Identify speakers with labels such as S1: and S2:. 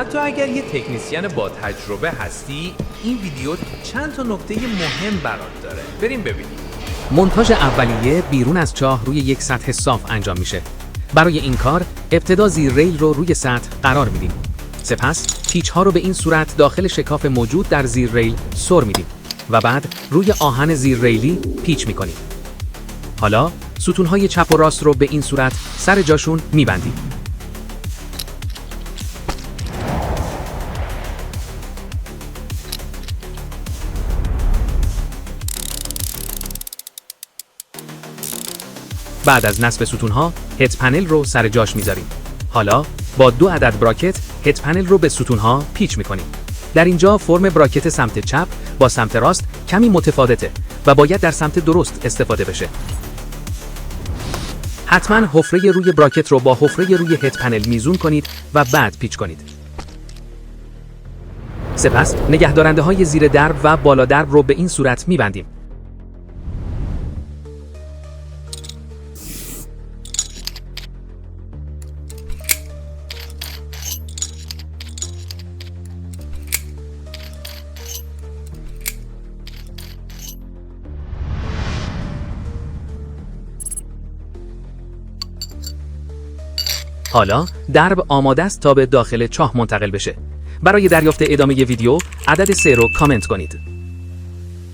S1: حتی اگر یه تکنیسین با تجربه هستی، این ویدیو چند تا نکته مهم برات داره. بریم ببینیم.
S2: مونتاژ اولیه بیرون از چاه روی یک سطح صاف انجام میشه. برای این کار ابتدا زیر ریل رو روی سطح قرار میدیم. سپس پیچ ها رو به این صورت داخل شکاف موجود در زیر ریل سر میدیم و بعد روی آهن زیر ریلی پیچ میکنیم. حالا ستون های چپ و راست رو به این صورت سر جاشون میبندیم. بعد از نصب ستون‌ها، هد پنل رو سر جاش میذاریم. حالا با 2 عدد براکت هد پنل رو به ستون‌ها پیچ میکنیم. در اینجا فرم براکت سمت چپ با سمت راست کمی متفاوته و باید در سمت درست استفاده بشه. حتما حفره روی براکت رو با حفره روی هد پنل میزون کنید و بعد پیچ کنید. سپس نگهدارنده های زیر درب و بالا درب رو به این صورت میبندیم. حالا درب آماده است تا به داخل چاه منتقل بشه. برای دریافت ادامه ویدیو عدد 3 رو کامنت کنید.